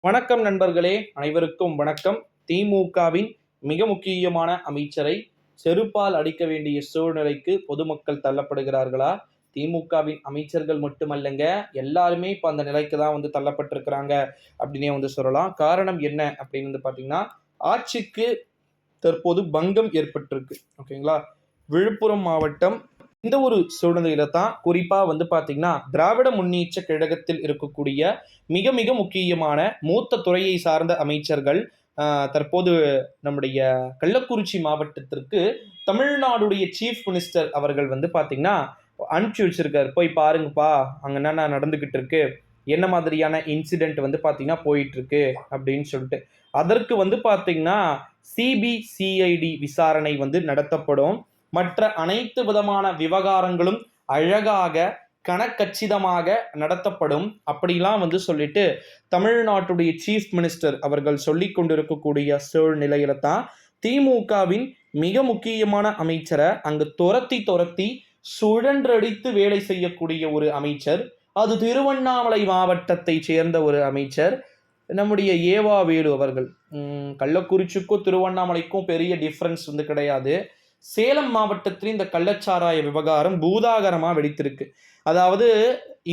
வணக்கம் நண்பர்களே, அனைவருக்கும் வணக்கம். திமுகவின் மிக முக்கியமான அமைச்சரை செருப்பால் அடிக்க வேண்டிய சூழ்நிலைக்கு பொதுமக்கள் தள்ளப்படுகிறார்களா? திமுகவின் அமைச்சர்கள் மட்டுமல்லங்க, எல்லாருமே இப்போ அந்த நிலைக்கு தான் தள்ளப்பட்டிருக்கிறாங்க அப்படின்னே சொல்லலாம். காரணம் என்ன அப்படின்னு பார்த்தீங்கன்னா, ஆட்சிக்கு தற்போது பங்கம் ஏற்பட்டிருக்கு. ஓகேங்களா? விழுப்புரம் மாவட்டம் இந்த ஒரு சூழ்நிலையில தான் குறிப்பா பாத்தீங்கன்னா, திராவிட முன்னேற்ற கழகத்தில் இருக்கக்கூடிய மிக மிக முக்கியமான மூத்த துறையை சார்ந்த அமைச்சர்கள் தற்போது நம்முடைய கள்ளக்குறிச்சி மாவட்டத்திற்கு தமிழ்நாடுடைய சீஃப் மினிஸ்டர் அவர்கள் பாத்தீங்கன்னா அனுப்பிச்சு வச்சிருக்காரு. போய் பாருங்கப்பா, அங்க என்ன நடந்துகிட்டு இருக்கு, என்ன மாதிரியான இன்சிடென்ட் பாத்தீங்கன்னா போயிட்டு இருக்கு அப்படின்னு சொல்லிட்டு. அதற்கு பாத்தீங்கன்னா சிபிசிஐடி விசாரணை நடத்தப்படும். மற்ற அனைத்து விதமான விவகாரங்களும் அழகாக கணக்கச்சிதமாக நடத்தப்படும் அப்படிலாம் சொல்லிட்டு தமிழ்நாட்டுடைய சீஃப் மினிஸ்டர் அவர்கள் சொல்லி கொண்டிருக்கக்கூடிய சூழ்நிலையில தான் திமுகவின் மிக முக்கியமான அமைச்சரை அங்கு துரத்தி சுழன்றடித்து வேலை செய்யக்கூடிய ஒரு அமைச்சர், அது திருவண்ணாமலை மாவட்டத்தை சேர்ந்த ஒரு அமைச்சர், நம்முடைய ஏவா வேலு அவர்கள். கள்ளக்குறிச்சிக்கும் திருவண்ணாமலைக்கும் பெரிய டிஃப்ரென்ஸ் கிடையாது. சேலம் மாவட்டத்தில் இந்த கள்ளச்சாராய விவகாரம் பூதாகரமா வெடித்திருக்கு. அதாவது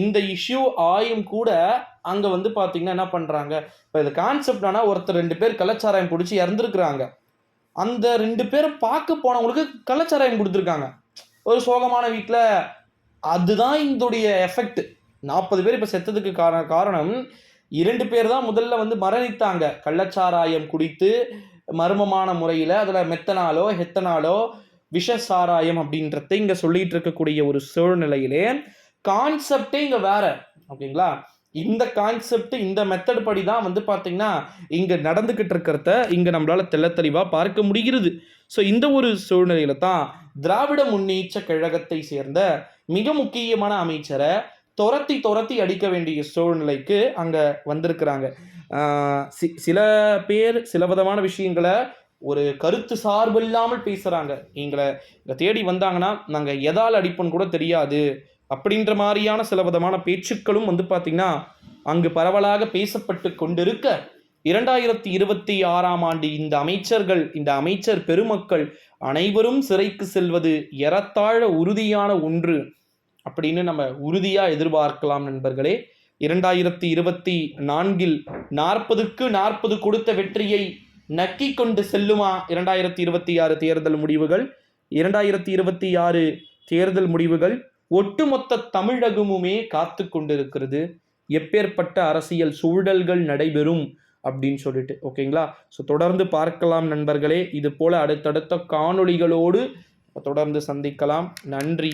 இந்த இஷ்யூ ஆயும் கூட அங்க பாத்தீங்கன்னா என்ன பண்றாங்க, இப்போ இது கான்செப்ட் ஆனா ஒருத்தர் 2 பேர் கள்ளச்சாராயம் பிடிச்சி இறந்துருக்குறாங்க. அந்த 2 பேரும் பார்க்க போனவங்களுக்கு கள்ளச்சாராயம் கொடுத்துருக்காங்க ஒரு சோகமான வீட்டில். அதுதான் இதோடைய எஃபெக்ட். 40 பேர் இப்போ செத்ததுக்கு காரணம் 2 பேர் தான் முதல்ல மரணித்தாங்க கள்ளச்சாராயம் குடித்து மர்மமான முறையில். அதில் மெத்தனாலோ ஹெத்தனாலோ விஷ சாராயம் அப்படின்றத இங்கே சொல்லிட்டு இருக்கக்கூடிய ஒரு சூழ்நிலையிலே கான்செப்டே இங்கே வேற. ஓகேங்களா? இந்த கான்செப்ட் இந்த மெத்தட் படி தான் பார்த்தீங்கன்னா இங்கே நடந்துக்கிட்டு இருக்கிறத இங்கே நம்மளால தெளிவாக பார்க்க முடிகிறது. ஸோ இந்த ஒரு சூழ்நிலையில தான் திராவிட முன்னேற்ற கழகத்தை சேர்ந்த மிக முக்கியமான அமைச்சரை துரத்தி அடிக்க வேண்டிய சூழ்நிலைக்கு அங்கே வந்திருக்கிறாங்க. சில பேர் சில விதமான விஷயங்களை ஒரு கருத்து சார்பு இல்லாமல் பேசுகிறாங்க. எங்களை தேடி வந்தாங்கன்னா நாங்கள் எதால் அடிப்போன்னு கூட தெரியாது அப்படின்ற மாதிரியான சில விதமான பேச்சுக்களும் பார்த்தீங்கன்னா அங்கு பரவலாக பேசப்பட்டு கொண்டிருக்க, 2026ஆம் ஆண்டு இந்த அமைச்சர்கள், இந்த அமைச்சர் பெருமக்கள் அனைவரும் சிறைக்கு செல்வது ஏறத்தாழ உறுதியான ஒன்று அப்படின்னு நம்ம உறுதியாக எதிர்பார்க்கலாம் நண்பர்களே. 2024 40க்கு 40 கொடுத்த வெற்றியை நக்கி கொண்டு செல்லுமா 2026 தேர்தல் முடிவுகள்? 2026 தேர்தல் முடிவுகள் ஒட்டுமொத்த தமிழகமுமே காத்து கொண்டிருக்கிறது. எப்பேற்பட்ட அரசியல் சூழல்கள் நடைபெறும் அப்படின்னு சொல்லிட்டு. ஓகேங்களா? ஸோ தொடர்ந்து பார்க்கலாம் நண்பர்களே. இது போல அடுத்தடுத்த காணொளிகளோடு தொடர்ந்து சந்திக்கலாம். நன்றி.